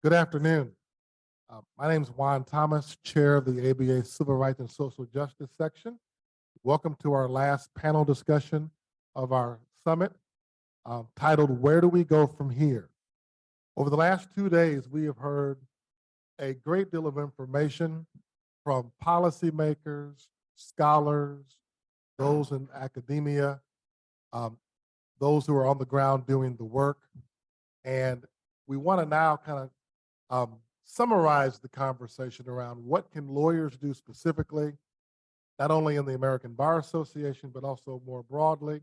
Good afternoon. My name is Juan Thomas, Chair of the ABA Civil Rights and Social Justice Section. Welcome to our last panel discussion of our summit titled, Where Do We Go From Here? Over the last 2 days, we have heard a great deal of information from policymakers, scholars, those in academia, um, those who are on the ground doing the work. And we want to now kind of summarize the conversation around what can lawyers do specifically, not only in the American Bar Association, but also more broadly.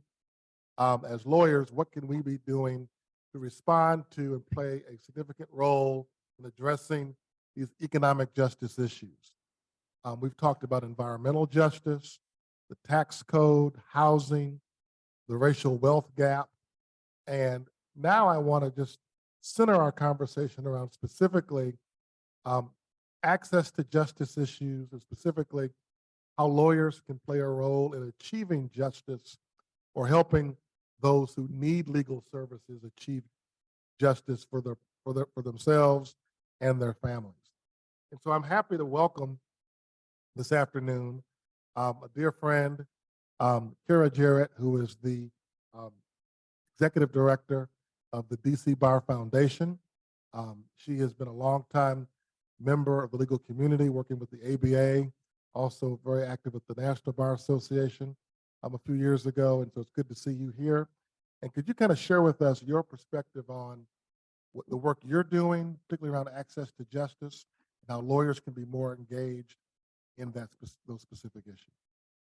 As lawyers, what can we be doing to respond to and play a significant role in addressing these economic justice issues? We've talked about environmental justice, the tax code, housing, the racial wealth gap, and now I want to just center our conversation around specifically access to justice issues, and specifically how lawyers can play a role in achieving justice or helping those who need legal services achieve justice for themselves and their families. And so I'm happy to welcome this afternoon a dear friend, Kirra Jarratt, who is the um, executive director of the DC Bar Foundation. She has been a longtime member of the legal community, working with the ABA, also very active with the National Bar Association a few years ago, and so it's good to see you here. And could you kind of share with us your perspective on what the work you're doing, particularly around access to justice, and how lawyers can be more engaged in those specific issues?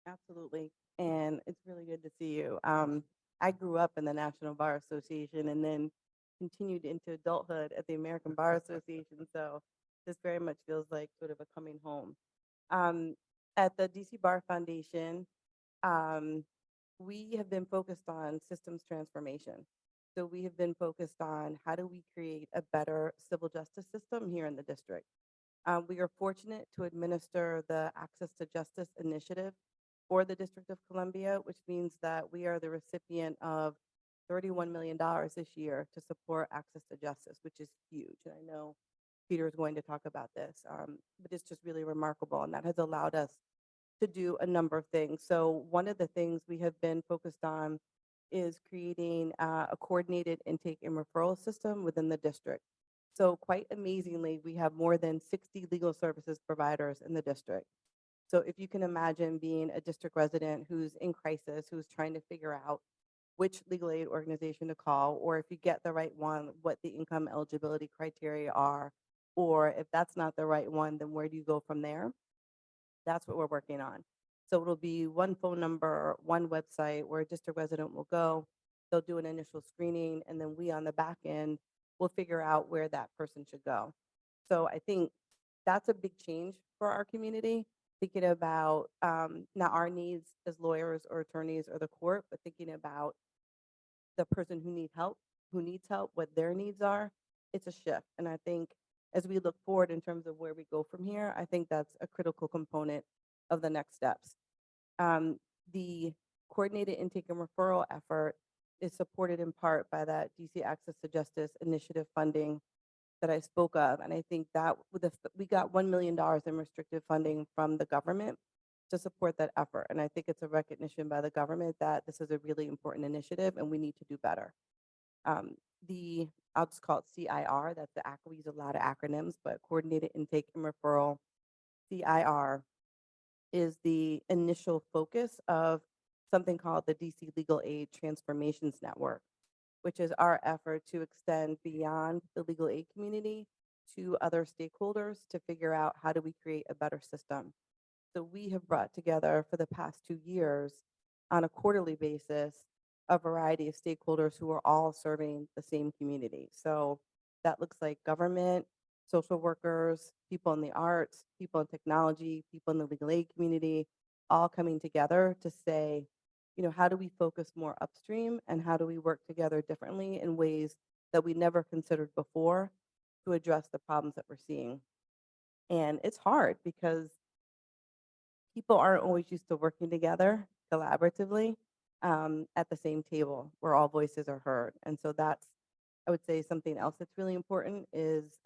Absolutely. And it's really good to see you. I grew up in the National Bar Association and then continued into adulthood at the American Bar Association. So this very much feels like sort of a coming home. Um, at the DC Bar Foundation, um, we have been focused on systems transformation. So we have been focused on how do we create a better civil justice system here in the district. We are fortunate to administer the Access to Justice Initiative for the District of Columbia, which means that we are the recipient of $31 million this year to support access to justice, which is huge. And I know Peter is going to talk about this, but it's just really remarkable. And that has allowed us to do a number of things. So one of the things we have been focused on is creating a coordinated intake and referral system within the district. So quite amazingly, we have more than 60 legal services providers in the district. So if you can imagine being a district resident who's in crisis, who's trying to figure out which legal aid organization to call, or if you get the right one, what the income eligibility criteria are, or if that's not the right one, then where do you go from there? That's what we're working on. So it'll be one phone number, one website where a district resident will go, they'll do an initial screening, and then we on the back end will figure out where that person should go. So I think that's a big change for our community, thinking about not our needs as lawyers or attorneys or the court, but thinking about the person who needs help, what their needs are. It's a shift. And I think as we look forward in terms of where we go from here, I think that's a critical component of the next steps. The coordinated intake and referral effort is supported in part by that DC Access to Justice Initiative funding that I spoke of. And I think that we got $1 million in restricted funding from the government to support that effort. And I think it's a recognition by the government that this is a really important initiative and we need to do better. Um, I'll just call it CIR, that's we use a lot of acronyms, but Coordinated Intake and Referral, CIR, is the initial focus of something called the DC Legal Aid Transformations Network, which is our effort to extend beyond the legal aid community to other stakeholders to figure out how do we create a better system. So we have brought together for the past 2 years on a quarterly basis a variety of stakeholders who are all serving the same community. So that looks like government, social workers, people in the arts, people in technology, people in the legal aid community, all coming together to say, how do we focus more upstream and how do we work together differently in ways that we never considered before to address the problems that we're seeing. And it's hard because people aren't always used to working together collaboratively at the same table where all voices are heard. And so that's I would say something else that's really important is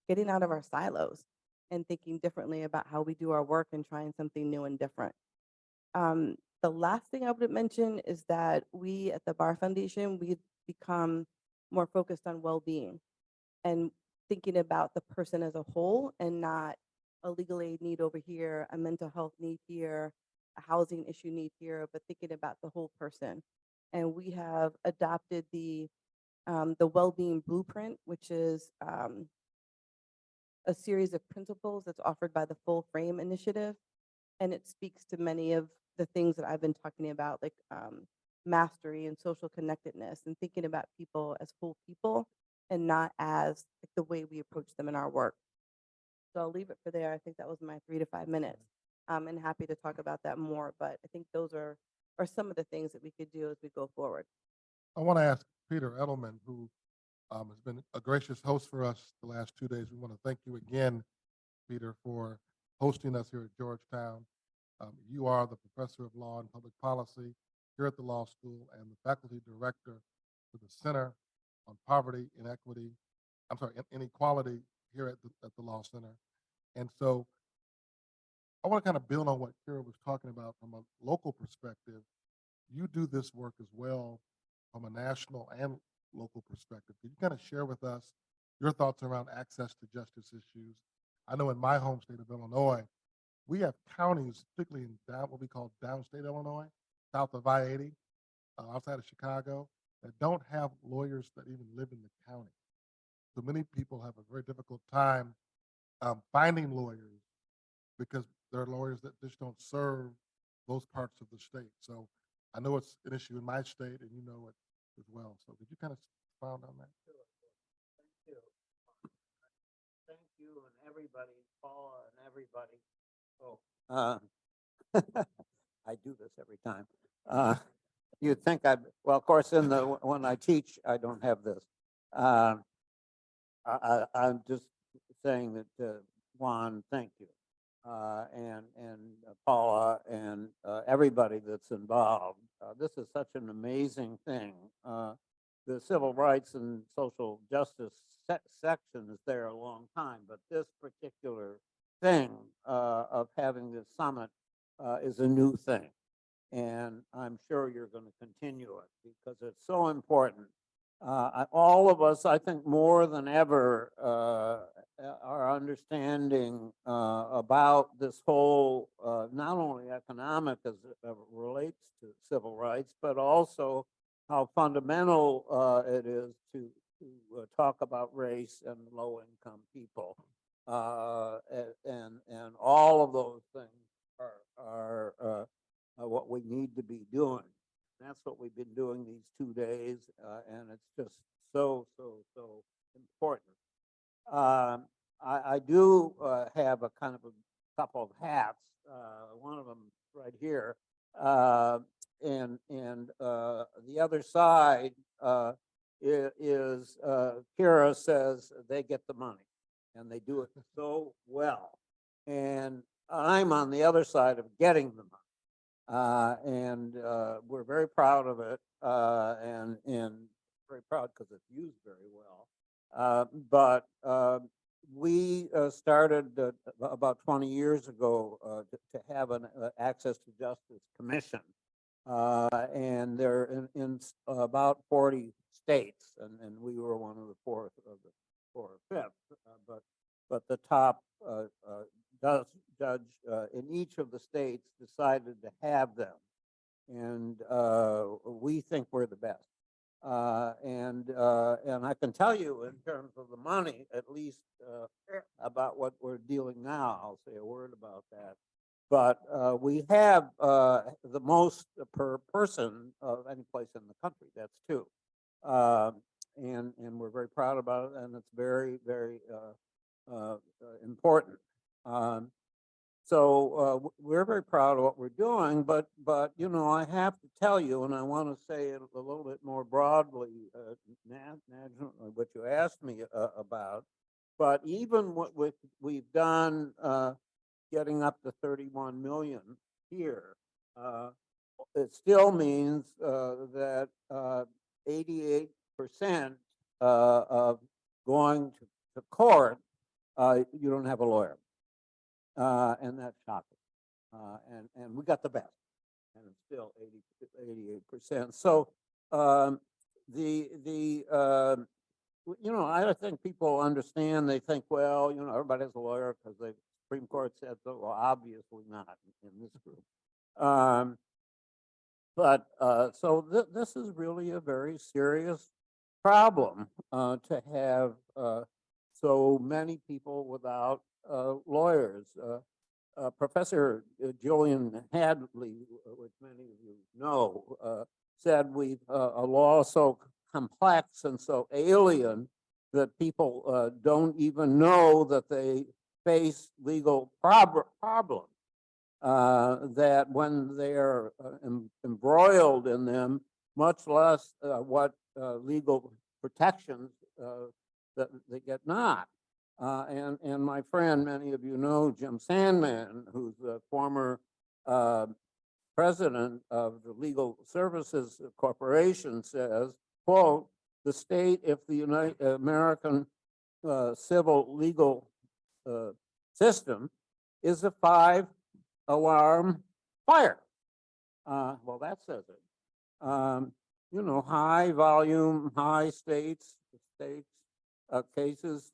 getting out of our silos and thinking differently about how we do our work and trying something new and different. The last thing I would mention is that we at the Bar Foundation, we've become more focused on well-being and thinking about the person as a whole and not a legal aid need over here, a mental health need here, a housing issue need here, but thinking about the whole person. And we have adopted the well-being blueprint, which is a series of principles that's offered by the Full Frame Initiative, and it speaks to many of the things that I've been talking about, like mastery and social connectedness, and thinking about people as full people and not as like, the way we approach them in our work. So I'll leave it for there. I think that was my 3 to 5 minutes. And happy to talk about that more, but I think those are some of the things that we could do as we go forward. I want to ask Peter Edelman, who has been a gracious host for us the last 2 days. We want to thank you again, Peter, for hosting us here at Georgetown. You are the professor of law and public policy here at the law school and the faculty director for the Center on Poverty, Inequality here at the Law Center. And so I want to kind of build on what Kirra was talking about from a local perspective. You do this work as well from a national and local perspective. Could you kind of share with us your thoughts around access to justice issues? I know in my home state of Illinois, we have counties, particularly in what we call downstate Illinois, south of I-80, outside of Chicago, that don't have lawyers that even live in the county. So many people have a very difficult time finding lawyers because there are lawyers that just don't serve those parts of the state. So I know it's an issue in my state, and you know it as well. So could you kind of expound on that? Thank you. Thank you and everybody, Paula and everybody. I do this every time. You'd think well, of course, when I teach, I don't have this. I'm just saying that, Juan, thank you. And Paula and everybody that's involved. This is such an amazing thing. The civil rights and social justice section is there a long time, but this particular thing of having this summit is a new thing. And I'm sure you're going to continue it because it's so important. All of us, I think more than ever, are understanding about this whole, not only economic as it relates to civil rights, but also how fundamental it is to talk about race and low-income people. And all of those things are what we need to be doing. That's what we've been doing these 2 days, and it's just so important. I do have a kind of a couple of hats. One of them right here, and the other side is Kirra says they get the money, and they do it so well. And I'm on the other side of getting the money. And we're very proud of it, and very proud because it's used very well. But we started about 20 years ago to have an Access to Justice Commission, and they're in about 40 states, and we were one of the fourth or fifth, but the top judge in each of the states decided to have them, and we think we're the best. And I can tell you in terms of the money, at least about what we're dealing now. I'll say a word about that. But we have the most per person of any place in the country. That's 2. And we're very proud about it, and it's very, very important. So we're very proud of what we're doing, but you know, I have to tell you, and I want to say it a little bit more broadly, what you asked me about. But even what we've done, getting up to 31 million here, it still means that 88% of going to court, you don't have a lawyer. And that's shocking. And we got the best, and it's still 88%. So I think people understand. They think, well, everybody has a lawyer because the Supreme Court said so. Well, obviously not in this group. This is really a very serious problem to have so many people without lawyers. Professor Julian Hadley, which many of you know, said a law so complex and so alien that people don't even know that they face legal problems. That when they're embroiled in them, much less what legal protections that they get not. And my friend, many of you know, Jim Sandman, who's the former president of the Legal Services Corporation, says, quote, the state, if the American civil legal system is a 5-alarm fire. Well, that says it. High volume, high stakes cases,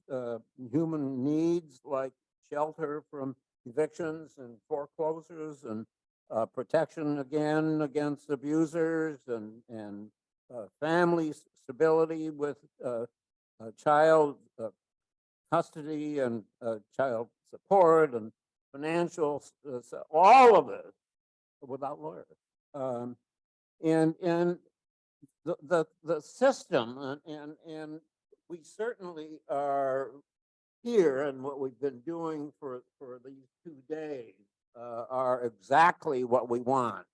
human needs like shelter from evictions and foreclosures and protection again against abusers and family stability with child custody and child support and financial, all of it without lawyers. And the system, and we certainly are here, and what we've been doing for these 2 days are exactly what we want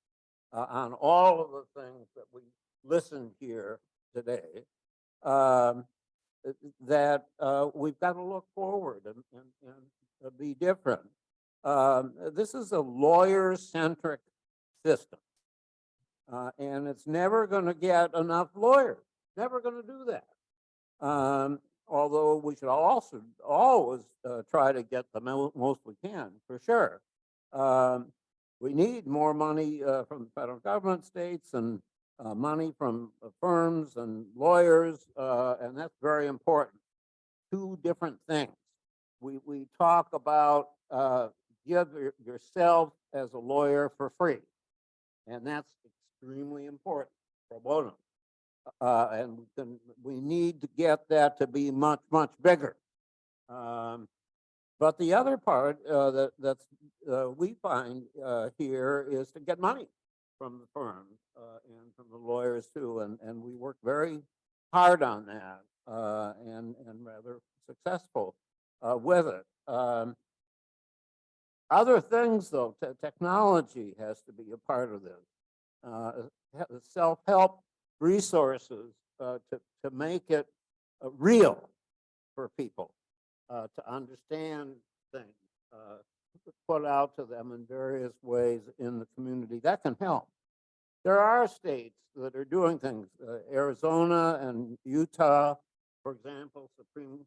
on all of the things that we listened here today. That we've got to look forward and be different. This is a lawyer-centric system, and it's never going to get enough lawyers. Never going to do that. Although we should also always try to get the most we can, for sure. We need more money from the federal government, states, and money from firms and lawyers, and that's very important. 2 different things. We talk about give yourself as a lawyer for free, and that's extremely important, pro bono. And we need to get that to be much, much bigger. But the other part that we find here is to get money from the firms and from the lawyers too, and we work very hard on that and rather successful with it. Other things though, technology has to be a part of this. Self-help resources to make it real for people to understand things, put out to them in various ways in the community. That can help. There are states that are doing things. Arizona and Utah, for example, Supreme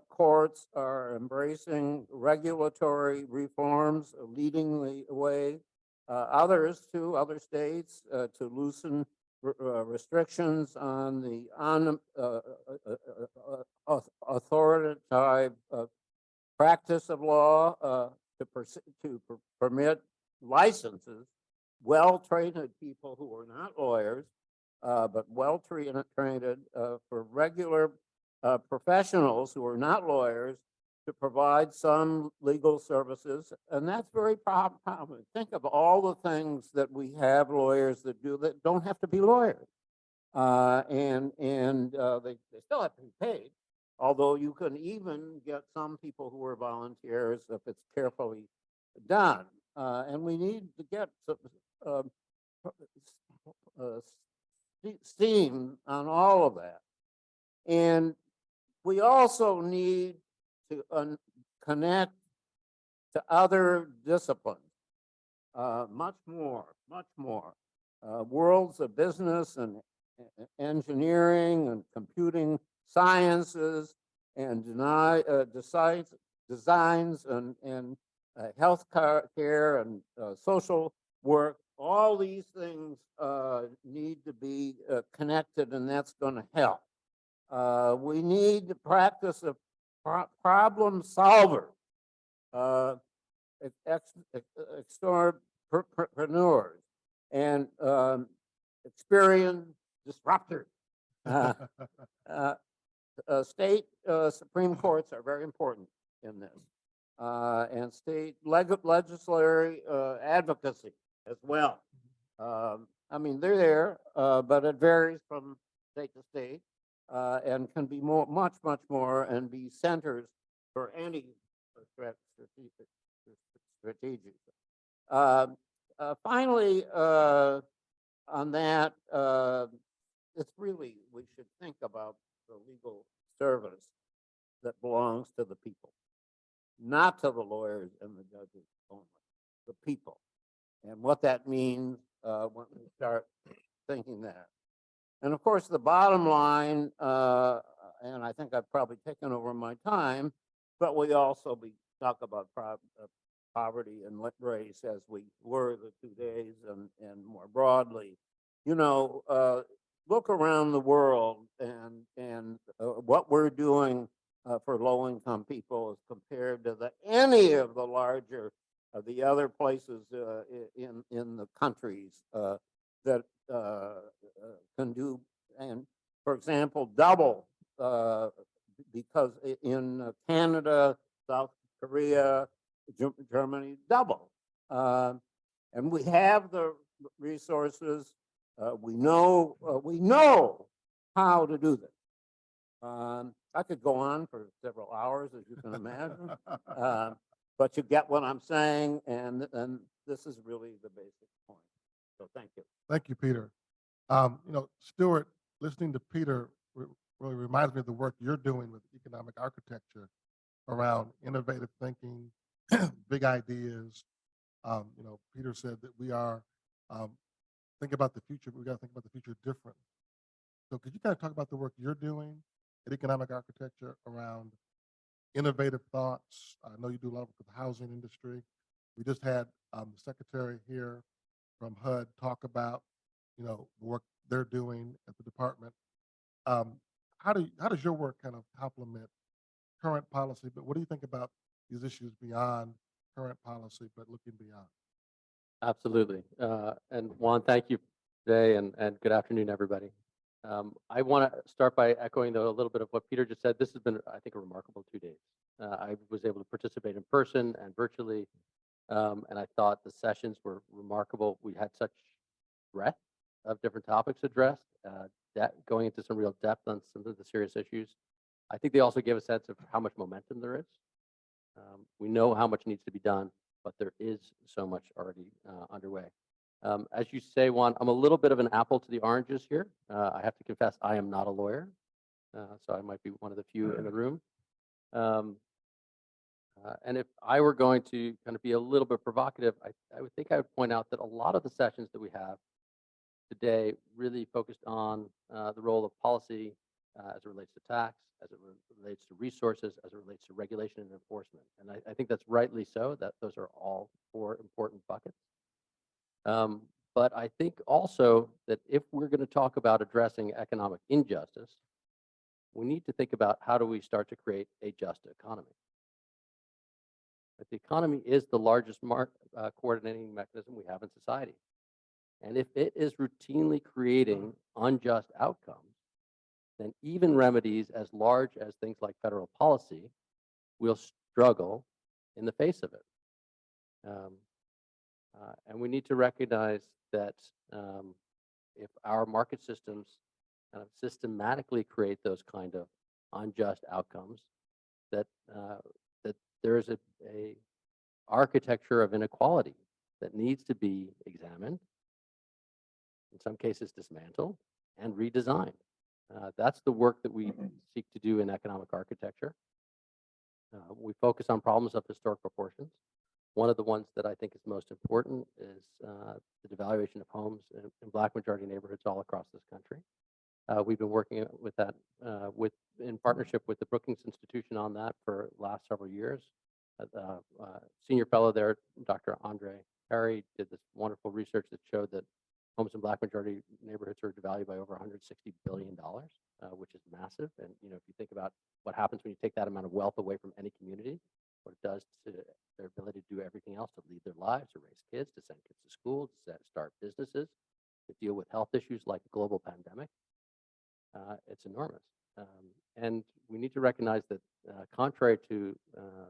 courts are embracing regulatory reforms, leading the way. Others too, other states to loosen restrictions on the authoritative practice of law to permit licenses. Well-trained people who are not lawyers, but well-trained for regular professionals who are not lawyers to provide some legal services, and that's very common. Think of all the things that we have lawyers that do that don't have to be lawyers, and they still have to be paid. Although you can even get some people who are volunteers if it's carefully done, and we need to get steam on all of that, and we also need to connect to other disciplines, much more. Worlds of business and engineering and computing sciences and designs and health care and social work. All these things need to be connected, and that's going to help. We need the practice of problem solver, extraordinary and experienced disruptors. State Supreme Courts are very important in this, and state legislative advocacy as well. I mean, they're there, but it varies from state to state, and can be much more, and be centers for any strategic. Finally, on that, it's really, we should think about the legal service that belongs to the people, not to the lawyers and the judges only, the people. And what that means when we start thinking that. And of course, the bottom line, and I think I've probably taken over my time, but we also talk about poverty and race as we were the 2 days, and more broadly. You know, look around the world and what we're doing for low-income people as compared to any of the larger the other places in the countries that can do, and for example, double, because in Canada, South Korea, Germany, double. And we have the resources. We know how to do this. I could go on for several hours, as you can imagine, but you get what I'm saying, and this is really the basic point. So thank you. Thank you, Peter. You know, Stuart, listening to Peter really reminds me of the work you're doing with economic architecture around innovative thinking, big ideas. You know, Peter said that we are think about the future, but we got to think about the future differently. So could you kind of talk about the work you're doing at economic architecture around innovative thoughts? I know you do a lot with the housing industry. We just had the secretary here from HUD talk about, you know, the work they're doing at the department. How does your work kind of complement current policy? But what do you think about these issues beyond current policy, but looking beyond? Absolutely. And Juan, thank you today, and good afternoon, everybody. I want to start by echoing, though, a little bit of what Peter just said. This has been, I think, a remarkable 2 days. I was able to participate in person and virtually, and I thought the sessions were remarkable. We had such breadth of different topics addressed, going into some real depth on some of the serious issues. I think they also gave a sense of how much momentum there is. We know how much needs to be done, but there is so much already underway. As you say, Juan, I'm a little bit of an apple to the oranges here. I have to confess, I am not a lawyer, so I might be one of the few in the room. And if I were going to kind of be a little bit provocative, I would think I would point out that a lot of the sessions that we have today really focused on the role of policy as it relates to tax, as it relates to resources, as it relates to regulation and enforcement. And I think that's rightly so, that those are all 4 important buckets. But I think also that if we're going to talk about addressing economic injustice, we need to think about how do we start to create a just economy. But the economy is the largest coordinating mechanism we have in society. And if it is routinely creating unjust outcomes, then even remedies as large as things like federal policy will struggle in the face of it. And we need to recognize that if our market systems kind of systematically create those kind of unjust outcomes, that there is a architecture of inequality that needs to be examined, in some cases dismantled, and redesigned. That's the work that we seek to do in economic architecture. We focus on problems of historic proportions. One of the ones that I think is most important is the devaluation of homes in Black majority neighborhoods all across this country. We've been working with that in partnership with the Brookings Institution on that for the last several years. Senior fellow there, Dr. Andre Perry, did this wonderful research that showed that homes in Black majority neighborhoods are devalued by over $160 billion, which is massive. And if you think about what happens when you take that amount of wealth away from any community, what it does to their ability to do everything else, to lead their lives, to raise kids, to send kids to school, to start businesses, to deal with health issues like a global pandemic, it's enormous. And we need to recognize that, contrary to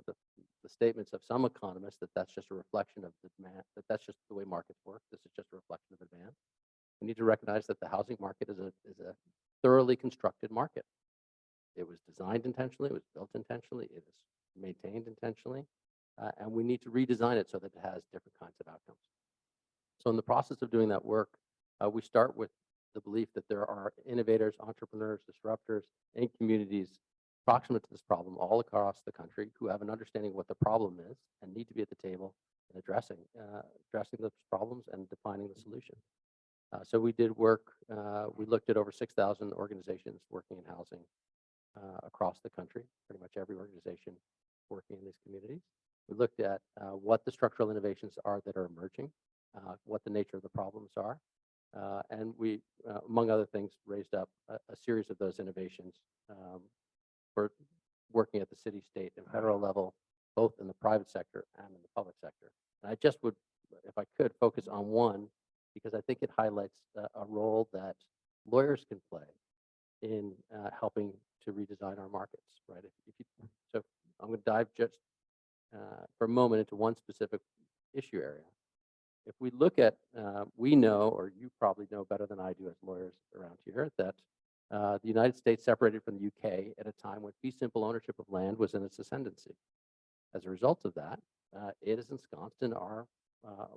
the statements of some economists, that that's just a reflection of the demand, that that's just the way markets work. This is just a reflection of demand. We need to recognize that the housing market is a thoroughly constructed market. It was designed intentionally, it was built intentionally, it is maintained intentionally, and we need to redesign it so that it has different kinds of outcomes. So in the process of doing that work, we start with the belief that there are innovators, entrepreneurs, disruptors, and communities proximate to this problem all across the country who have an understanding of what the problem is and need to be at the table and addressing those problems and defining the solution. So we did work, we looked at over 6,000 organizations working in housing across the country, pretty much every organization working in these communities. We looked at what the structural innovations are that are emerging, what the nature of the problems are, and we, among other things, raised up a series of those innovations for working at the city, state, and federal level, both in the private sector and in the public sector. And I just would, if I could, focus on one, because I think it highlights a role that lawyers can play in helping to redesign our markets, right? So I'm going to dive just for a moment into one specific issue area. If we look at, we know, or you probably know better than I do as lawyers around here, that the United States separated from the UK at a time when fee simple ownership of land was in its ascendancy. As a result of that, it is ensconced in our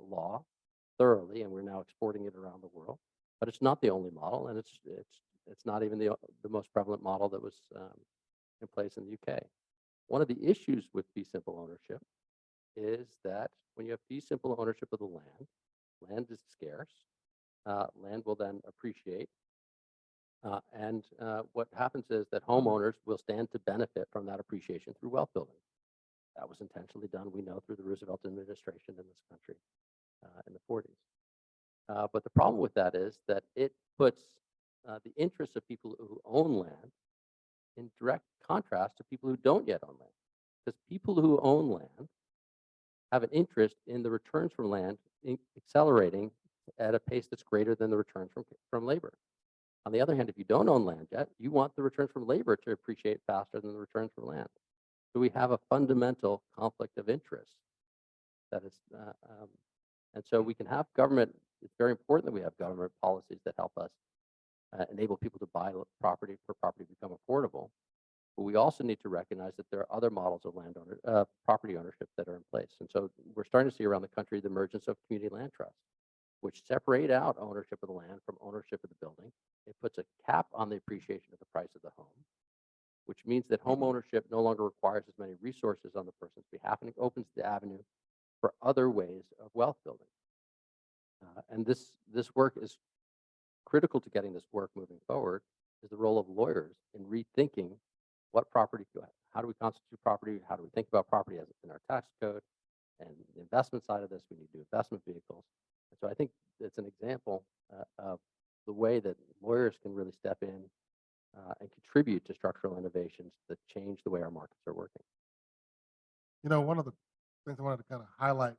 law thoroughly, and we're now exporting it around the world. But it's not the only model, and it's not even the most prevalent model that was in place in the UK. One of the issues with fee simple ownership is that when you have fee simple ownership of the land, land is scarce. Land will then appreciate. And what happens is that homeowners will stand to benefit from that appreciation through wealth building. That was intentionally done, we know, through the Roosevelt administration in this country in the 40s. But the problem with that is that it puts the interests of people who own land in direct contrast to people who don't yet own land. Because people who own land have an interest in the returns from land accelerating at a pace that's greater than the returns from labor. On the other hand, if you don't own land yet, you want the returns from labor to appreciate faster than the returns from land. So we have a fundamental conflict of interest. That is, and so we can have government. It's very important that we have government policies that help us enable people to buy property for property to become affordable. But we also need to recognize that there are other models of property ownership that are in place. And so we're starting to see around the country the emergence of community land trusts, which separate out ownership of the land from ownership of the building. It puts a cap on the appreciation of the price of the home, which means that home ownership no longer requires as many resources on the person's behalf, and it opens the avenue for other ways of wealth building. And this work is critical to getting this work moving forward, is the role of lawyers in rethinking what property, how do we constitute property, how do we think about property as it's in our tax code, and the investment side of this, we need to do investment vehicles. And so I think it's an example of the way that lawyers can really step in and contribute to structural innovations that change the way our markets are working. One of the things I wanted to kind of highlight,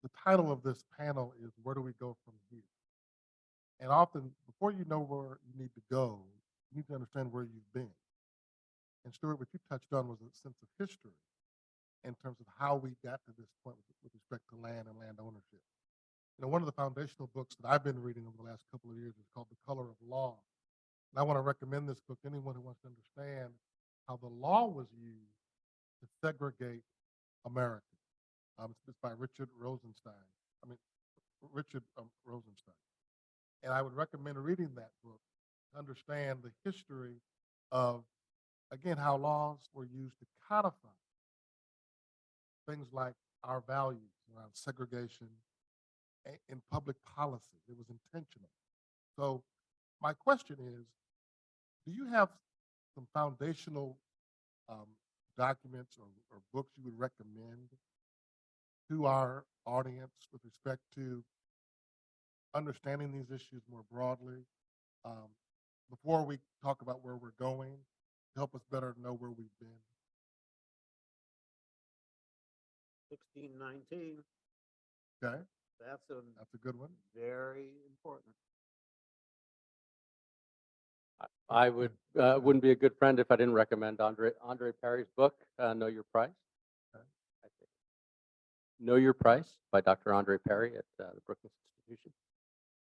the title of this panel is "Where do we go from here?" And often, before you know where you need to go, you need to understand where you've been. And Stuart, what you touched on was a sense of history in terms of how we got to this point with respect to land and land ownership. One of the foundational books that I've been reading over the last couple of years is called The Color of Law. And I want to recommend this book to anyone who wants to understand how the law was used to segregate America. It's by Richard Rosenstein. And I would recommend reading that book to understand the history of, again, how laws were used to codify things like our values around segregation in public policy. It was intentional. So my question is, do you have some foundational documents or books you would recommend to our audience with respect to understanding these issues more broadly? Before we talk about where we're going, to help us better know where we've been. 1619, Okay, that's a good one. very important. I would, wouldn't be a good friend if I didn't recommend Andre Perry's book, Know Your Price. Okay. I think. Know Your Price by Dr. Andre Perry at the Brookings Institution.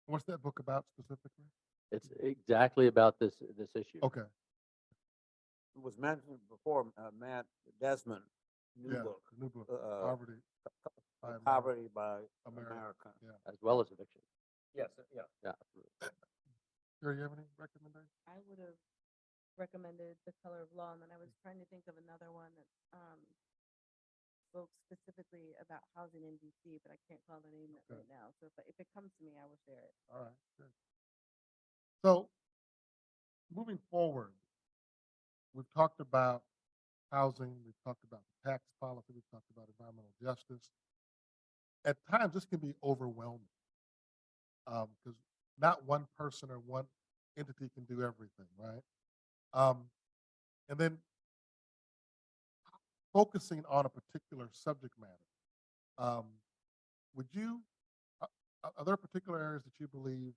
What's that book about specifically? It's exactly about this issue. Okay, It was mentioned before, Matt Desmond, new yeah, book, new book, uh, Poverty by America. Poverty by America. America. Yeah. As well as eviction. Yes, yeah. Yeah, absolutely. Kirra, you have any recommendations? I would have recommended The Color of Law, and then I was trying to think of another one that spoke specifically about housing in DC, but I can't call the name Okay. right now. So if it comes to me, I will share it. All right, good. So, moving forward, we've talked about housing, we've talked about tax policy, we've talked about environmental justice. At times, this can be overwhelming because not one person or one entity can do everything, right? And then focusing on a particular subject matter. Would you, are there particular areas that you believe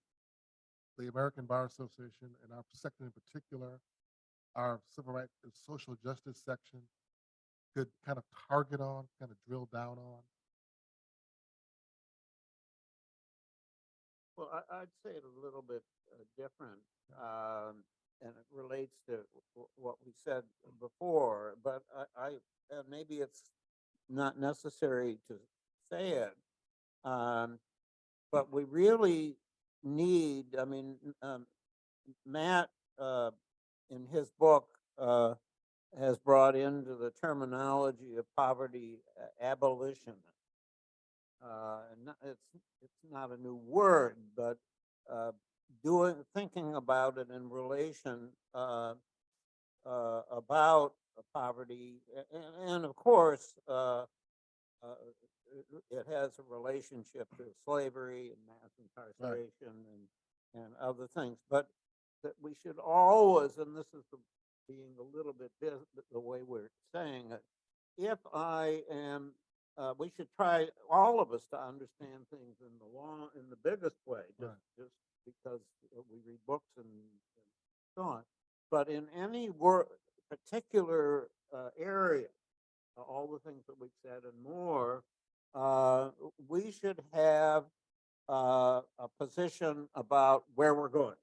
the American Bar Association and our section in particular, our civil rights and social justice section, could kind of target on, kind of drill down on? Well, I'd say it a little bit different, and it relates to what we said before, but maybe it's not necessary to say it. But we really need, I mean, Matt, in his book, has brought into the terminology of poverty abolition. It's not a new word, but thinking about it in relation about poverty, and of course, it has a relationship to slavery and mass incarceration and other things. But that we should always, and this is being a little bit the way we're saying it, if I am we should try, all of us, to understand things in the biggest way, just because we read books and so on. But in any particular area, all the things that we've said and more, we should have a position about where we're going,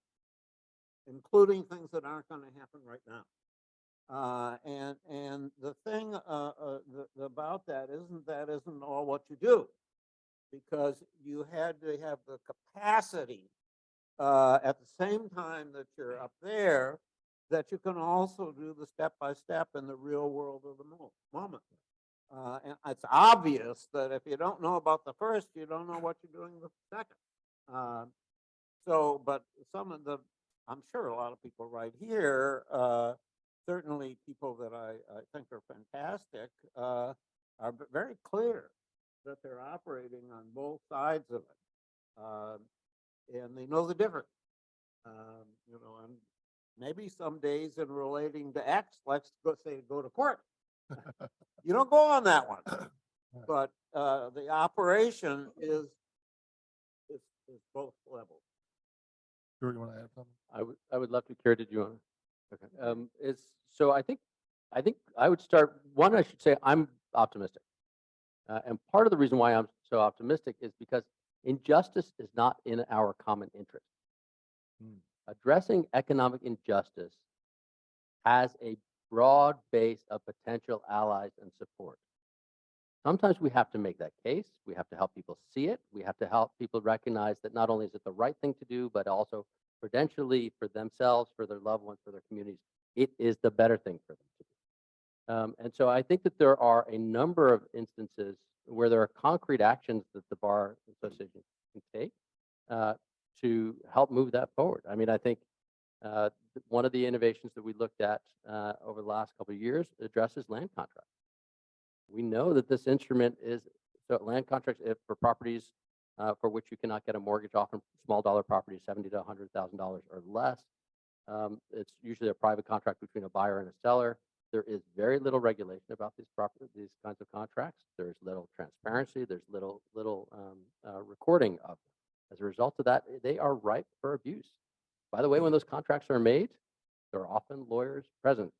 including things that aren't going to happen right now. And the thing about that isn't all what you do, because you had to have the capacity at the same time that you're up there, that you can also do the step-by-step in the real world of the moment. And it's obvious that if you don't know about the first, you don't know what you're doing the second. But some of I'm sure a lot of people right here, certainly people that I think are fantastic, are very clear that they're operating on both sides of it, and they know the difference. And maybe some days in relating to X, let's go to court. You don't go on that one, but the operation is both levels. Kirra, you want to add something? I would love to. Kirra, did you want to? Okay. So I think I would start. One, I should say I'm optimistic, and part of the reason why I'm so optimistic is because injustice is not in our common interest. Addressing economic injustice has a broad base of potential allies and support. Sometimes we have to make that case. We have to help people see it. We have to help people recognize that not only is it the right thing to do, but also prudentially for themselves, for their loved ones, for their communities, it is the better thing for them to do. And so I think that there are a number of instances where there are concrete actions that the Bar Association can take to help move that forward. I mean, I think One of the innovations that we looked at over the last couple of years addresses land contracts. We know that this instrument is, so land contracts for properties for which you cannot get a mortgage, often small dollar properties, $70,000 to $100,000 or less. It's usually a private contract between a buyer and a seller. There is very little regulation about these kinds of contracts. There's little transparency. There's little recording of them. As a result of that, they are ripe for abuse. By the way, when those contracts are made, there are often lawyers present.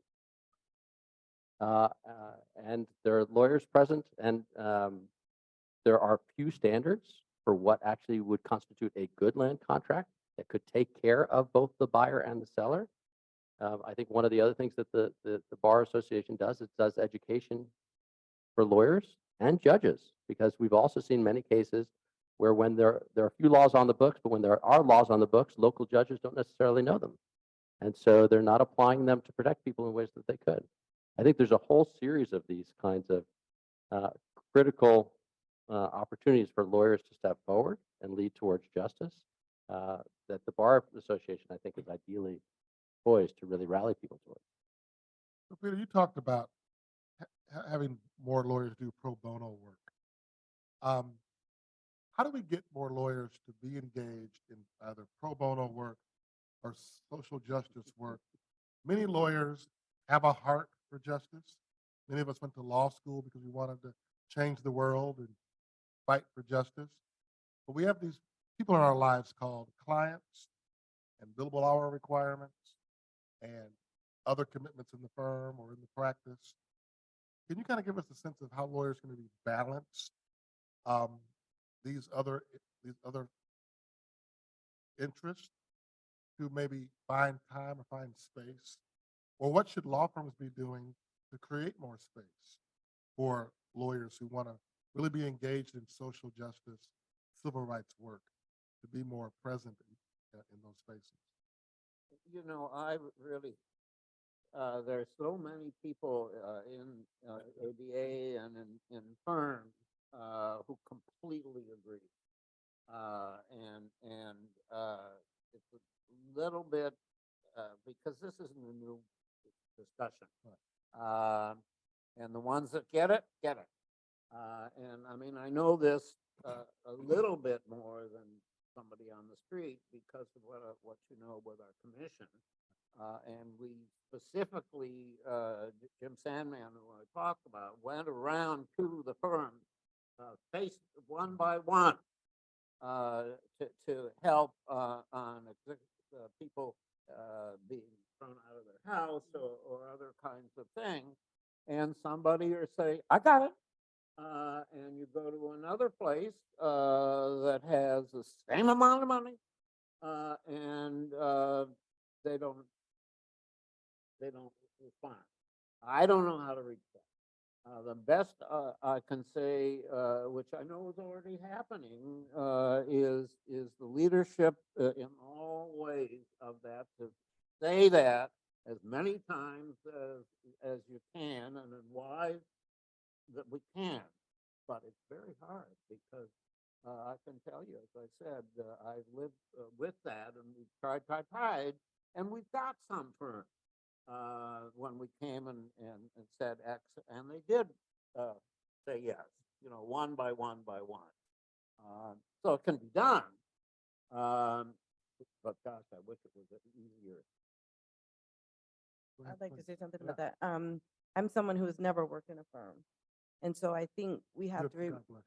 And there are lawyers present, and there are few standards for what actually would constitute a good land contract that could take care of both the buyer and the seller. I think one of the other things that the Bar Association does, it does education for lawyers and judges, because we've also seen many cases where when there are a few laws on the books, but when there are laws on the books, local judges don't necessarily know them. And so they're not applying them to protect people in ways that they could. I think there's a whole series of these kinds of critical opportunities for lawyers to step forward and lead towards justice that the Bar Association, I think, is ideally poised to really rally people towards. So Peter, you talked about having more lawyers do pro bono work. How do we get more lawyers to be engaged in either pro bono work or social justice work? Many lawyers have a heart for justice. Many of us went to law school because we wanted to change the world and fight for justice. But we have these people in our lives called clients and billable hour requirements and other commitments in the firm or in the practice. Can you kind of give us a sense of how lawyers can be balanced these other interests to maybe find time or find space? Or what should law firms be doing to create more space for lawyers who want to really be engaged in social justice, civil rights work, to be more present in those spaces? You know, I really, there's so many people in ABA and in firms who completely agree. And it's a little bit, because this isn't a new discussion. And the ones that get it, get it. And I mean, I know this a little bit more than somebody on the street because of what you know with our commission. And we specifically, Jim Sandman, who I talked about, went around to the firms, face one by one, to help on people being thrown out of their house or other kinds of things. And somebody or say, I got it. And you go to another place that has the same amount of money, and they don't respond. I don't know how to reach that. The best I can say, which I know is already happening, is the leadership in all ways of that, to say that as many times as you can and as wise that we can. But it's very hard because I can tell you, as I said, I've lived with that, and we've tried, and we've got some firms when we came and said X, and they did say yes, you know, one by one by one. So it can be done, but gosh, I wish it was easier. Go ahead, I'd like to please. say something Yeah. about that. I'm someone who has never worked in a firm. And so I think we have Good, to, God bless.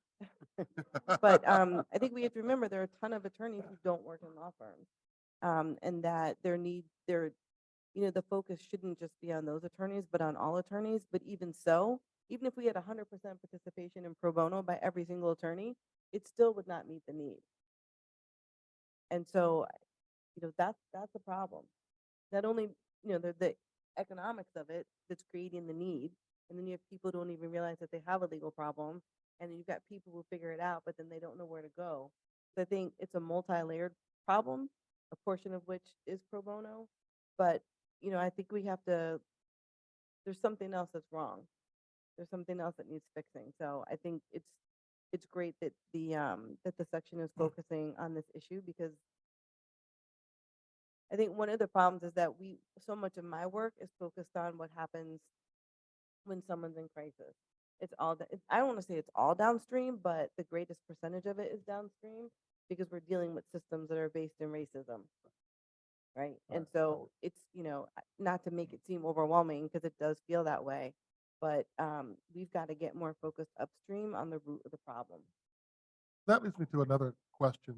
but I think we have to remember there are a ton of attorneys who don't work in law firms. And that the focus shouldn't just be on those attorneys, but on all attorneys. But even so, even if we had 100% participation in pro bono by every single attorney, it still would not meet the need. And so, that's a problem. Not only, the economics of it that's creating the need, and then you have people who don't even realize that they have a legal problem, and then you've got people who figure it out, but then they don't know where to go. So I think it's a multi-layered problem, a portion of which is pro bono, but I think we have to. There's something else that's wrong. There's something else that needs fixing. So I think it's great that the section is focusing on this issue, because I think one of the problems is that so much of my work is focused on what happens when someone's in crisis. I don't want to say it's all downstream, but the greatest percentage of it is downstream because we're dealing with systems that are based in racism. Right. And Right. so it's, not to make it seem overwhelming because it does feel that way, but we've got to get more focused upstream on the root of the problem. That leads me to another question,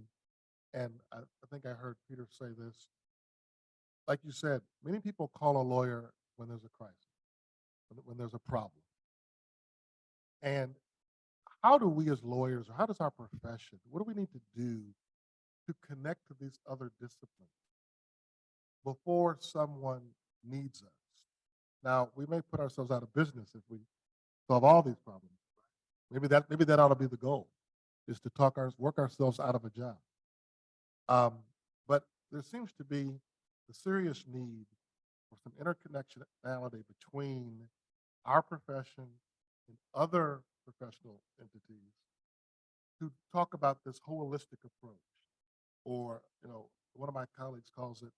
and I think I heard Peter say this. Like you said, many people call a lawyer when there's a crisis, when there's a problem. And how do we as lawyers, or how does our profession, what do we need to do to connect to these other disciplines before someone needs us? Now, we may put ourselves out of business if we solve all these problems. Maybe that ought to be the goal, is to work ourselves out of a job. But there seems to be a serious need for some interconnectionality between our profession and other professional entities to talk about this holistic approach, or one of my colleagues calls it,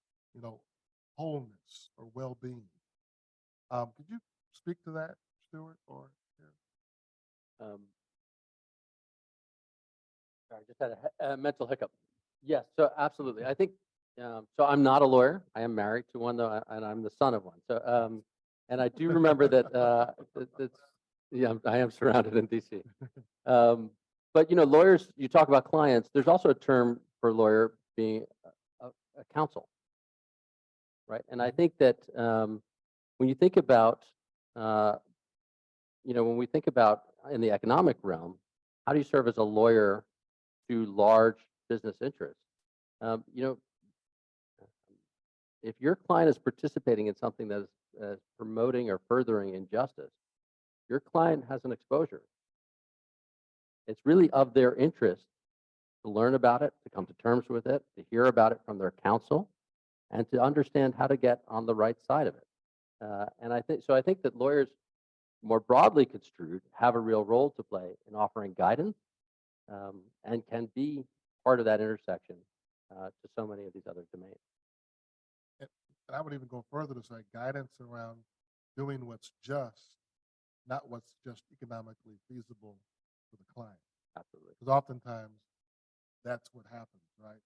wholeness or well-being. Could you speak to that, Stuart, or? Sorry, I just had a mental hiccup. Yes, so absolutely. I think, so I'm not a lawyer. I am married to one, though, and I'm the son of one. So, and I do remember that, yeah, I am surrounded in DC. But, lawyers, you talk about clients, there's also a term for lawyer being a counsel, right? And I think that when you think about, when we think about in the economic realm, how do you serve as a lawyer to large business interests? If your client is participating in something that is promoting or furthering injustice, your client has an exposure. It's really of their interest to learn about it, to come to terms with it, to hear about it from their counsel, and to understand how to get on the right side of it. And I think that lawyers, more broadly construed, have a real role to play in offering guidance, and can be part of that intersection to so many of these other domains. And I would even go further to say guidance around doing what's just, not what's just economically feasible for the client. Absolutely. Because oftentimes that's what happens, right?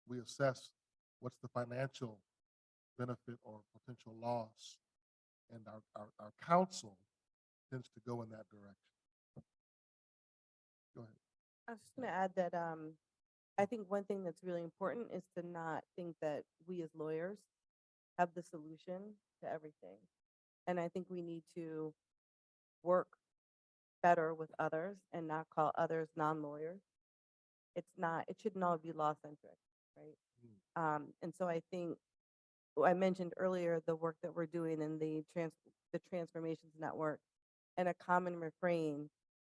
We assess what's the financial benefit or potential loss, and our counsel tends to go in that direction. Go ahead. I was just going to add that I think one thing that's really important is to not think that we as lawyers have the solution to everything. And I think we need to work better with others and not call others non-lawyers. It shouldn't all be law centric, right? And so I think I mentioned earlier the work that we're doing in the Transformations Network, and a common refrain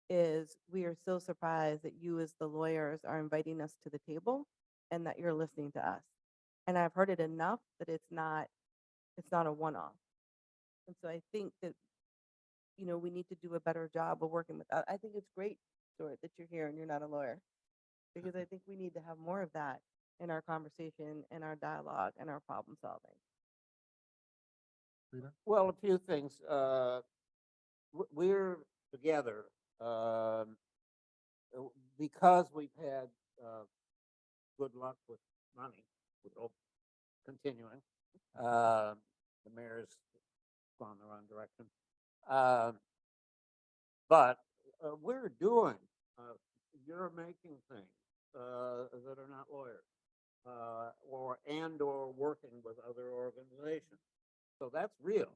is, we are so surprised that you as the lawyers are inviting us to the table and that you're listening to us. And I've heard it enough that it's not a one-off. And so I think that, we need to do a better job of working with, I think it's great, Stuart, that you're here and you're not a lawyer, because I think we need to have more of that in our conversation and our dialogue and our problem solving. Peter? Well, a few things. We're together because we've had good luck with money. We hope continuing. The mayor's gone the wrong direction. But we're doing, you're making things that are not lawyers, or working with other organizations. So that's real.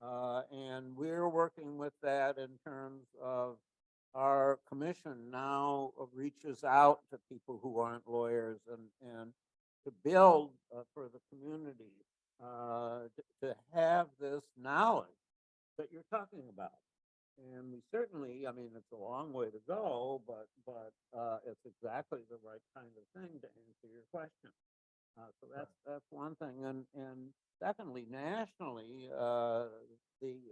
And we're working with that in terms of our commission now reaches out to people who aren't lawyers and to build for the community to have this knowledge that you're talking about. And we certainly, it's a long way to go, but it's exactly the right kind of thing to answer your question. So that's one thing. And secondly, nationally, the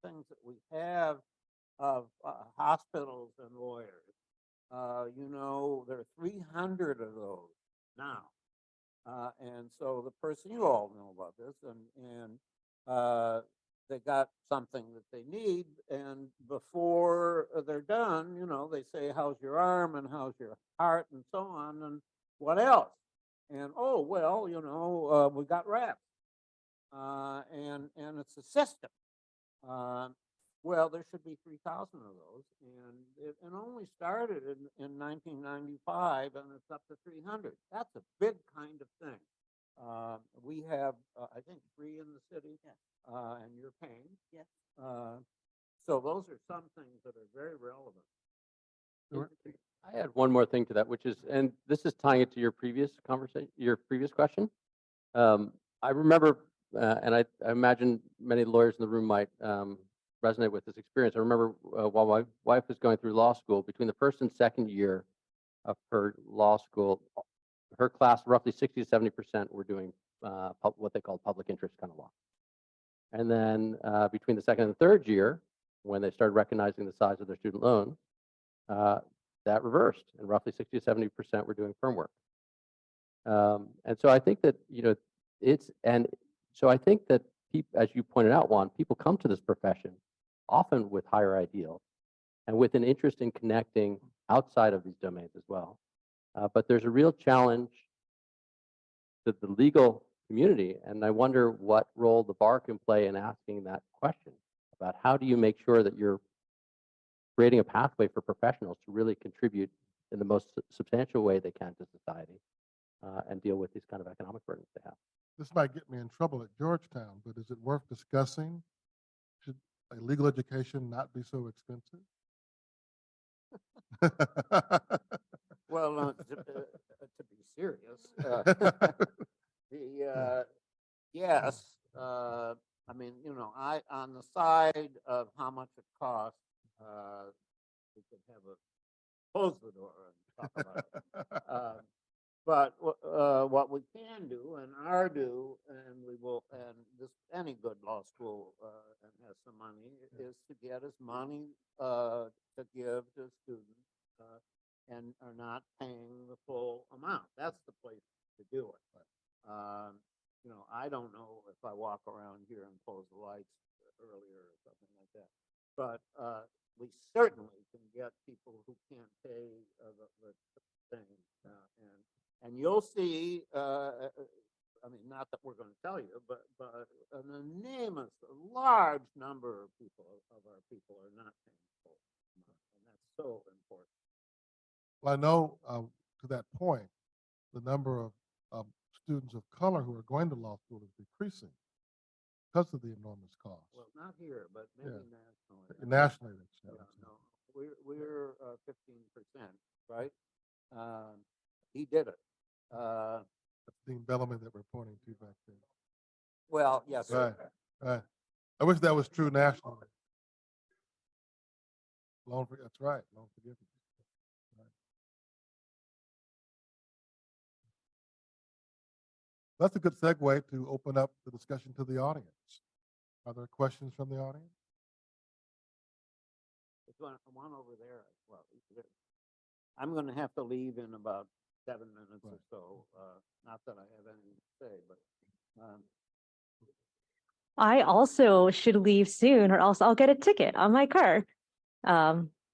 things that we have of hospitals and lawyers, there are 300 of those now. And so the person, you all know about this, and they got something that they need, and before they're done, they say, how's your arm and how's your heart and so on, and what else? And, oh, well, we got wrapped. And it's a system. Well, there should be 3,000 of those, and it only started in 1995, and it's up to 300. That's a big kind of thing. We have, I think, 3 in the city, and you're paying. Yes. So those are some things that are very relevant. Stuart? I had one more thing to that, which is, and this is tying it to your previous conversation, your previous question. I remember, and I imagine many lawyers in the room might resonate with this experience. I remember while my wife was going through law school, between the first and second year of her law school, her class, roughly 60 to 70% were doing what they call public interest kind of law. And then between the second and third year, when they started recognizing the size of their student loan, that reversed, and roughly 60 to 70% were doing firm work. And so I think that, so I think that as you pointed out, Juan, people come to this profession often with higher ideals and with an interest in connecting outside of these domains as well. But there's a real challenge to the legal community, and I wonder what role the bar can play in asking that question about how do you make sure that you're creating a pathway for professionals to really contribute in the most substantial way they can to society and deal with these kind of economic burdens they have. This might get me in trouble at Georgetown, but is it worth discussing? Should a legal education not be so expensive? Well, to be serious, yes, I mean, I on the side of how much it costs, we could have a close the door and talk about it. But what we can do and are do, and we will, and this any good law school and has some money, is to get us money to give to students and are not paying the full amount. That's the place to do it. I don't know if I walk around here and close the lights earlier or something like that, but we certainly can get people who can't pay the thing, and you'll see. I mean, not that we're going to tell you, but an enormous, large number of our people are not paying full amount, and that's so important. Well, I know to that point, the number of students of color who are going to law school is decreasing because of the enormous cost. Well, not here, but maybe nationally. Nationally, Yeah, no, we're 15%, right? He did it. That's Dean Bellamy that we're pointing to back there. Well, yes, Right, right. I wish that was true nationally. That's right, loan forgiveness. Right. That's a good segue to open up the discussion to the audience. Are there questions from the audience? There's one over there. Well, I'm going to have to leave in about 7 minutes or so. Not that I have anything to say, but. I also should leave soon, or else I'll get a ticket on my car,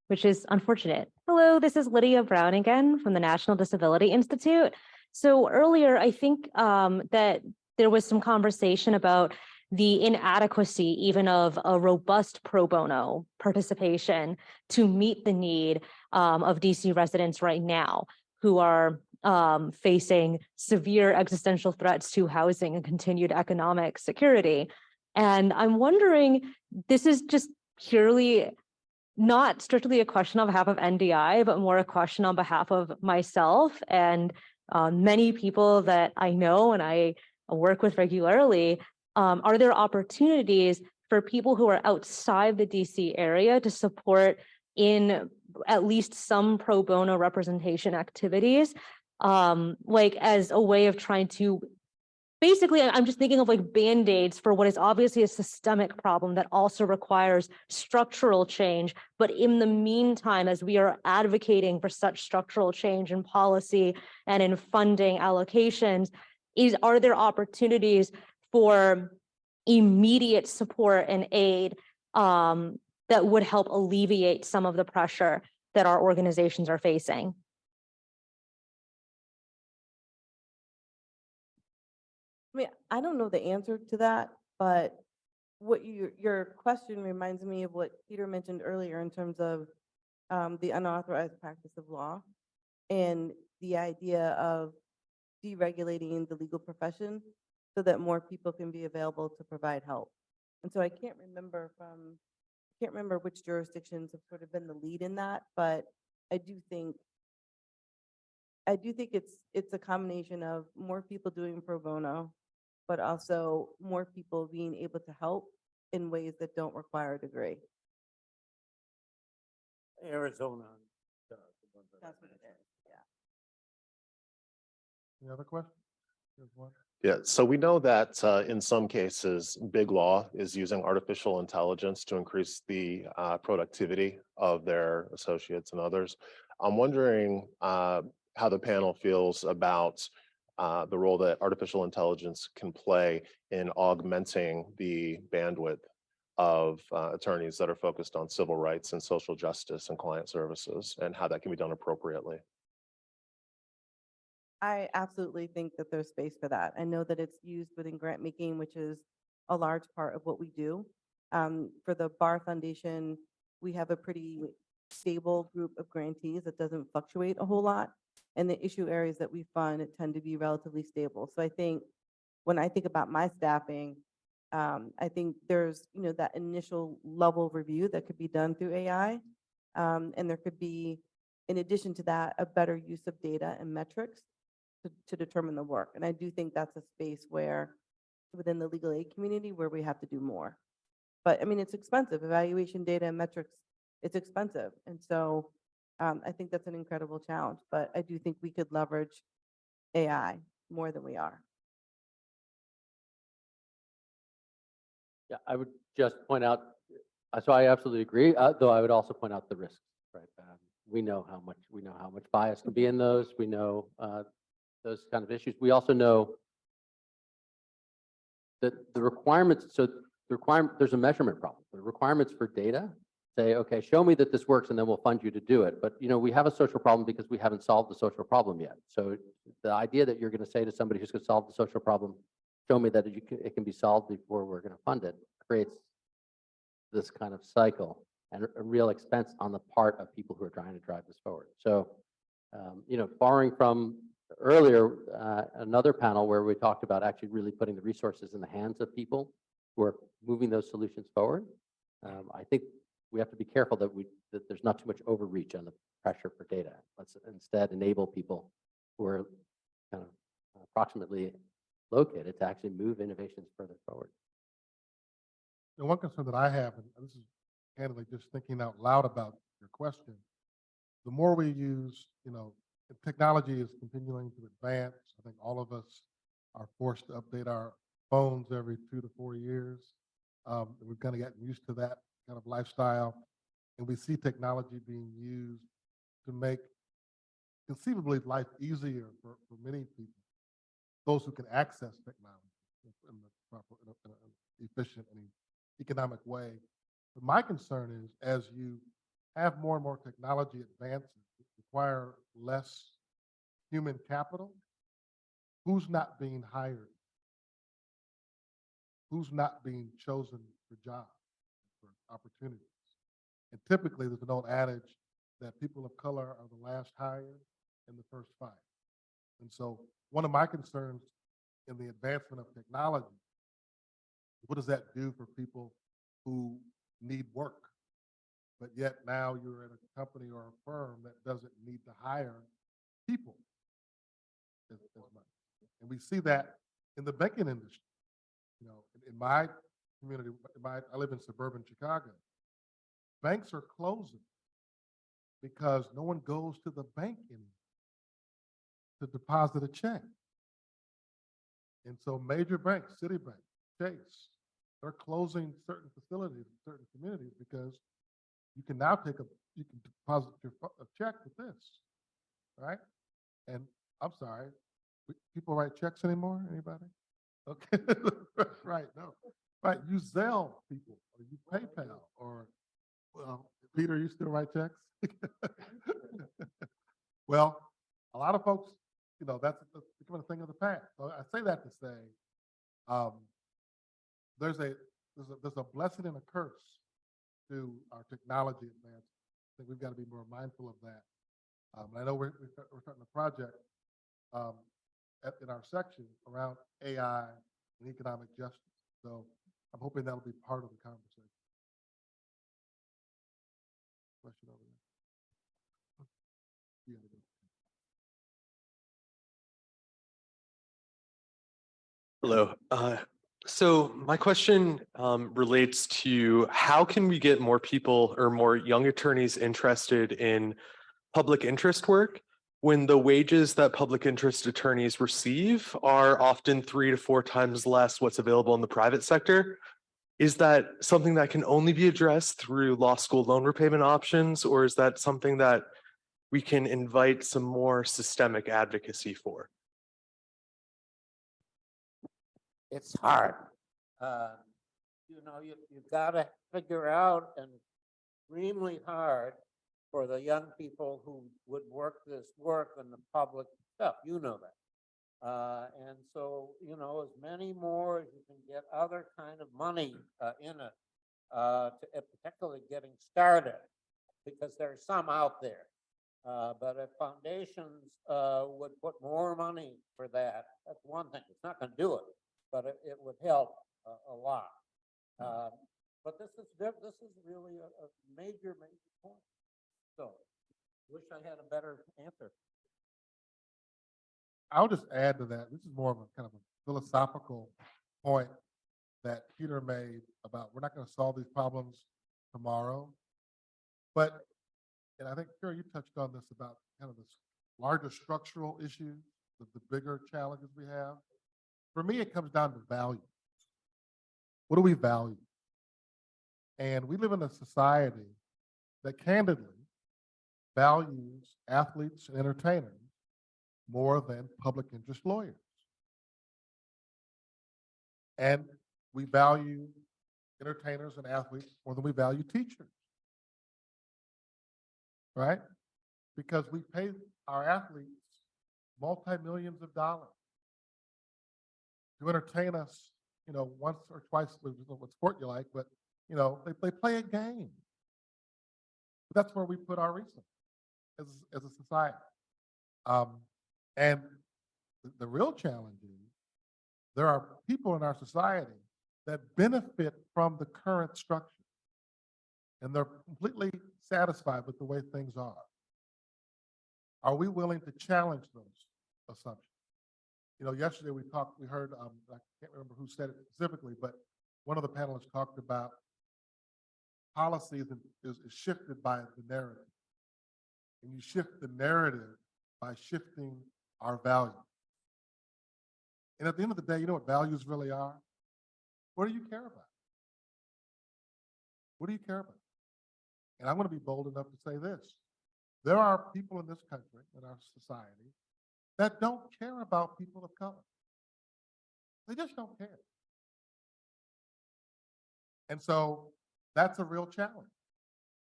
which is unfortunate. Hello, this is Lydia Brown again from the National Disability Institute. So earlier, I think that there was some conversation about the inadequacy even of a robust pro bono participation to meet the need of DC residents right now who are facing severe existential threats to housing and continued economic security. And I'm wondering, this is just purely not strictly a question on behalf of NDI, but more a question on behalf of myself and many people that I know and I work with regularly. Are there opportunities for people who are outside the DC area to support in at least some pro bono representation activities, like as a way of trying to, basically, I'm just thinking of like Band-Aids for what is obviously a systemic problem that also requires structural change. But in the meantime, as we are advocating for such structural change in policy and in funding allocations, Are there opportunities for immediate support and aid that would help alleviate some of the pressure that our organizations are facing? I mean, I don't know the answer to that, but what your question reminds me of what Peter mentioned earlier in terms of the unauthorized practice of law and the idea of deregulating the legal profession so that more people can be available to provide help. And so I can't remember which jurisdictions have sort of been the lead in that, but I do think it's a combination of more people doing pro bono, but also more people being able to help in ways that don't require a degree. Arizona. the ones that I That's what it mentioned. is, yeah. Any other questions? Here's one. Yeah, so we know that in some cases, big law is using artificial intelligence to increase the productivity of their associates and others. I'm wondering how the panel feels about the role that artificial intelligence can play in augmenting the bandwidth of attorneys that are focused on civil rights and social justice and client services, and how that can be done appropriately. I absolutely think that there's space for that. I know that it's used within grant making, which is a large part of what we do. For the Bar Foundation, we have a pretty stable group of grantees that doesn't fluctuate a whole lot. And the issue areas that we fund tend to be relatively stable. So I think when I think about my staffing, I think there's, that initial level review that could be done through AI. And there could be, in addition to that, a better use of data and metrics to determine the work. And I do think that's a space where, within the legal aid community, where we have to do more. But I mean, it's expensive. Evaluation data and metrics, it's expensive. And so I think that's an incredible challenge. But I do think we could leverage AI more than we are. Yeah, I would just point out, so I absolutely agree, though I would also point out the risks, right? We know how much bias can be in those. We know those kind of issues. We also know that the requirements, there's a measurement problem. The requirements for data say, okay, show me that this works and then we'll fund you to do it. But we have a social problem because we haven't solved the social problem yet. So the idea that you're going to say to somebody who's going to solve the social problem, show me that it can be solved before we're going to fund it, creates this kind of cycle and a real expense on the part of people who are trying to drive this forward. So, borrowing from earlier, another panel where we talked about actually really putting the resources in the hands of people who are moving those solutions forward. I think we have to be careful that there's not too much overreach on the pressure for data. Let's instead enable people who are kind of approximately located to actually move innovations further forward. The one concern that I have, and this is candidly just thinking out loud about your question, the more we use, technology is continuing to advance. I think all of us are forced to update our phones every 2 to 4 years. We've kind of gotten used to that kind of lifestyle. And we see technology being used to make conceivably life easier for many people, those who can access technology in the proper, in an efficient and economic way. But my concern is, as you have more and more technology advances that require less human capital, who's not being hired? Who's not being chosen for jobs, for opportunities? And typically, there's an old adage that people of color are the last hired and the first fired. And so one of my concerns in the advancement of technology, what does that do for people who need work? But yet now you're at a company or a firm that doesn't need to hire people as much. And we see that in the banking industry. In my community, I live in suburban Chicago. Banks are closing because no one goes to the bank anymore to deposit a check. And so major banks, Citibank, Chase, they're closing certain facilities in certain communities because you can now you can deposit a check with this, right? And I'm sorry, People write checks anymore? Anybody? Okay, right, no. Right, you Zelle people, or you PayPal, or, well, Peter, you still write checks? Well, a lot of folks, that's becoming a thing of the past. So I say that to say, um, there's a blessing and a curse to our technology advance. I think we've got to be more mindful of that. And I know we're starting a project in our section around AI and economic justice. So I'm hoping that'll be part of the conversation. Question over there. Yeah, there you go. Hello. So my question relates to how can we get more people or more young attorneys interested in public interest work when the wages that public interest attorneys receive are often 3 to 4 times less what's available in the private sector? Is that something that can only be addressed through law school loan repayment options, or is that something that we can invite some more systemic advocacy for? It's hard. You've got to figure out, and extremely hard for the young people who would work this work in the public stuff, that. And so, as many more as you can get other kind of money in it, particularly getting started, because there's some out there. But if foundations would put more money for that, that's one thing. It's not going to do it, but it would help a lot. But this is really a major point. So, wish I had a better answer. I'll just add to that. This is more of a kind of a philosophical point that Peter made about we're not going to solve these problems tomorrow. But, and I think, Kirra, you touched on this about kind of this larger structural issues, the bigger challenges we have. For me, it comes down to value. What do we value? And we live in a society that candidly values athletes and entertainers more than public interest lawyers. And we value entertainers and athletes more than we value teachers. Right? Because we pay our athletes multi-millions of dollars to entertain us, once or twice with what sport you like, but they play a game. But that's where we put our resources as a society. And the real challenge is there are people in our society that benefit from the current structure, and they're completely satisfied with the way things are. Are we willing to challenge those assumptions? Yesterday we heard, I can't remember who said it specifically, but one of the panelists talked about policy is shifted by the narrative. And you shift the narrative by shifting our values. And at the end of the day, you know what values really are? What do you care about? What do you care about? And I'm going to be bold enough to say this. There are people in this country, in our society, that don't care about people of color. They just don't care. And so that's a real challenge.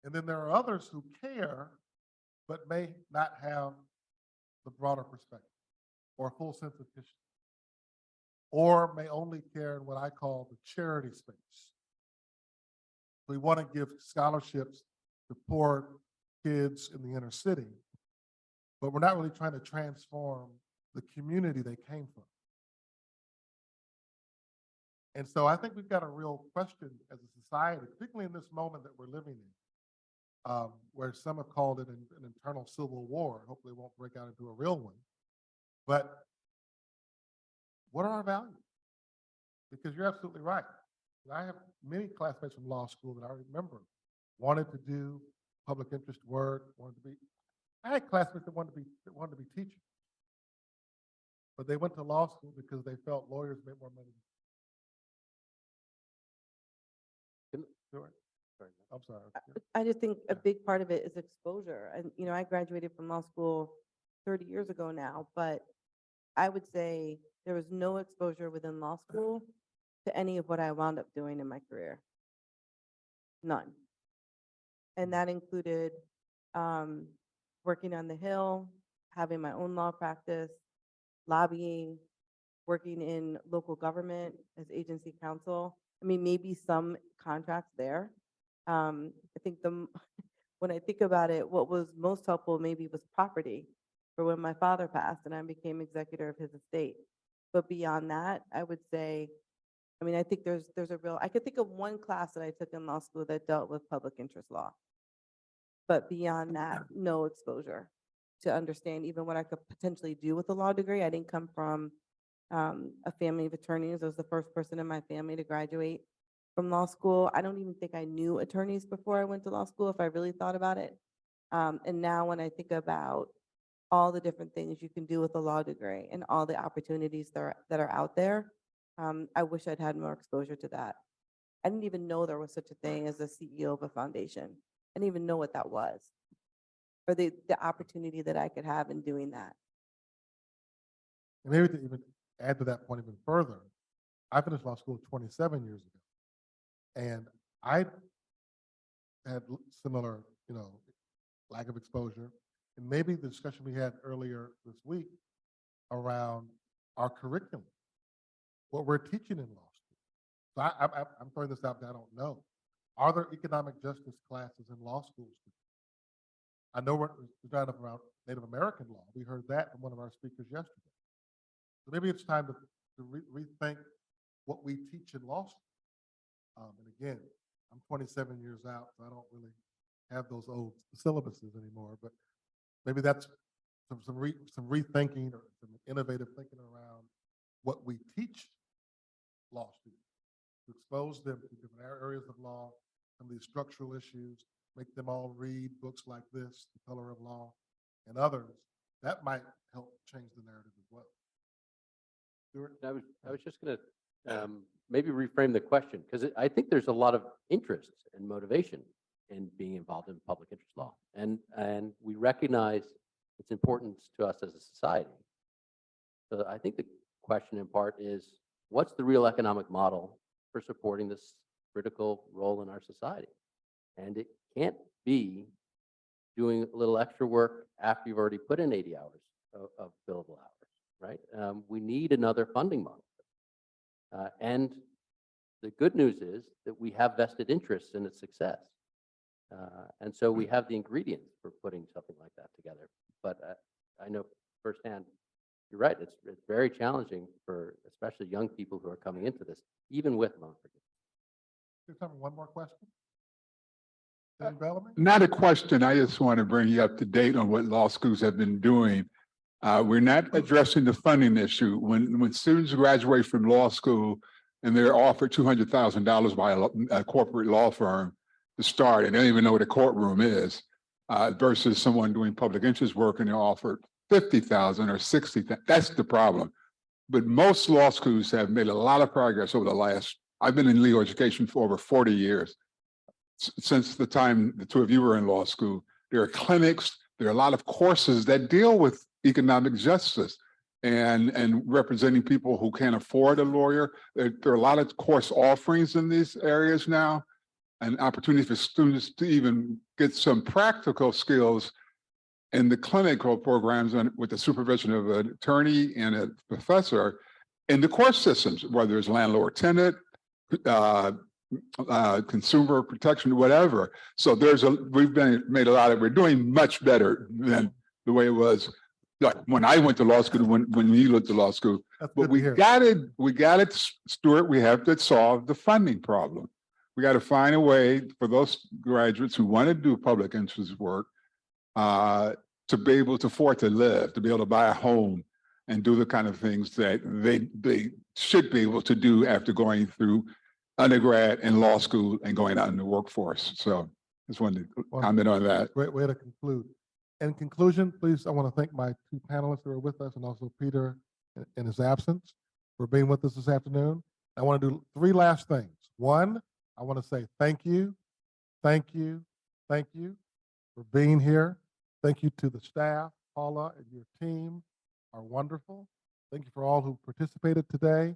And then there are others who care, but may not have the broader perspective or a full sense of history, or may only care in what I call the charity space. We want to give scholarships to poor kids in the inner city, but we're not really trying to transform the community they came from. And so I think we've got a real question as a society, particularly in this moment that we're living in, where some have called it an internal civil war. Hopefully it won't break out into a real one. But what are our values? Because you're absolutely right. I have many classmates from law school that I remember wanted to do public interest work, I had classmates that wanted to be teachers. But they went to law school because they felt lawyers made more money. I'm sorry. I just think a big part of it is exposure. And, I graduated from law school 30 years ago now, but I would say there was no exposure within law school to any of what I wound up doing in my career. None. And that included working on the Hill, having my own law practice, lobbying, working in local government as agency counsel. I mean, maybe some contracts there. I think when I think about it, what was most helpful maybe was property for when my father passed and I became executor of his estate. But beyond that, I would say, I mean, I think there's a real, I could think of one class that I took in law school that dealt with public interest law. But beyond that, no exposure to understand even what I could potentially do with a law degree. I didn't come from a family of attorneys. I was the first person in my family to graduate from law school. I don't even think I knew attorneys before I went to law school, if I really thought about it. And now when I think about all the different things you can do with a law degree and all the opportunities that are out there, I wish I'd had more exposure to that. I didn't even know there was such a thing as a CEO of a foundation. I didn't even know what that was, or the opportunity that I could have in doing that. And maybe to even add to that point even further, I finished law school 27 years ago. And I had similar, lack of exposure. And maybe the discussion we had earlier this week around our curriculum, what we're teaching in law school. So I'm throwing this out that I don't know. Are there economic justice classes in law schools? I know we're talking around Native American law. We heard that from one of our speakers yesterday. So maybe it's time to rethink what we teach in law school. And again, I'm 27 years out, so I don't really have those old syllabuses anymore. But maybe that's some rethinking or some innovative thinking around what we teach law students, to expose them to different areas of law, some of these structural issues, make them all read books like this, The Color of Law, and others. That might help change the narrative as well. Stuart? I was just going to maybe reframe the question, because I think there's a lot of interest and motivation in being involved in public interest law. And we recognize its importance to us as a society. So I think the question in part is, what's the real economic model for supporting this critical role in our society? And it can't be doing a little extra work after you've already put in 80 hours of billable hours, right? We need another funding model. And the good news is that we have vested interests in its success. And so we have the ingredients for putting something like that together. But I know firsthand, you're right, it's very challenging for especially young people who are coming into this, even with loan forgiveness. There's time for one more question. Senator Bellamy? Not a question. I just want to bring you up to date on what law schools have been doing. We're not addressing the funding issue. When students graduate from law school and they're offered $200,000 by a corporate law firm to start, and they don't even know what a courtroom is, versus someone doing public interest work and they're offered $50,000 or $60,000. That's the problem. But most law schools have made a lot of progress over the last, I've been in legal education for over 40 years. Since the time the two of you were in law school, there are clinics, there are a lot of courses that deal with economic justice and representing people who can't afford a lawyer. There are a lot of course offerings in these areas now, and opportunities for students to even get some practical skills in the clinical programs with the supervision of an attorney and a professor in the court systems, whether it's landlord-tenant, consumer protection, whatever. So we've made a lot of, we're doing much better than the way it was like when I went to law school, when you went to law school. That's But good to hear. we got it, Stuart, we have to solve the funding problem. We got to find a way for those graduates who want to do public interest work to be able to afford to live, to be able to buy a home and do the kind of things that they should be able to do after going through undergrad and law school and going out in the workforce. So just wanted to comment on that. Great way to conclude. In conclusion, please, I want to thank my two panelists who are with us and also Peter in his absence for being with us this afternoon. I want to do three last things. One, I want to say thank you, thank you, thank you for being here. Thank you to the staff. Paula and your team are wonderful. Thank you for all who participated today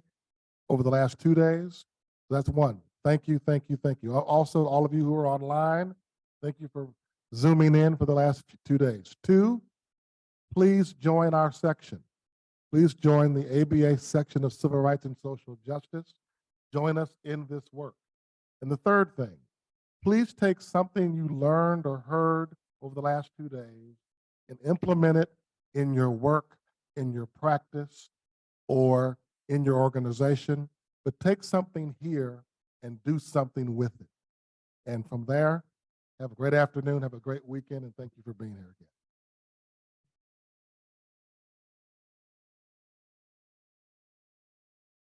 over the last 2 days. That's one. Thank you, thank you, thank you. Also, all of you who are online, thank you for Zooming in for the last 2 days. Two, please join our section. Please join the ABA section of Civil Rights and Social Justice. Join us in this work. And the third thing, please take something you learned or heard over the last 2 days and implement it in your work, in your practice, or in your organization. But take something here and do something with it. And from there, have a great afternoon, have a great weekend, and thank you for being here again.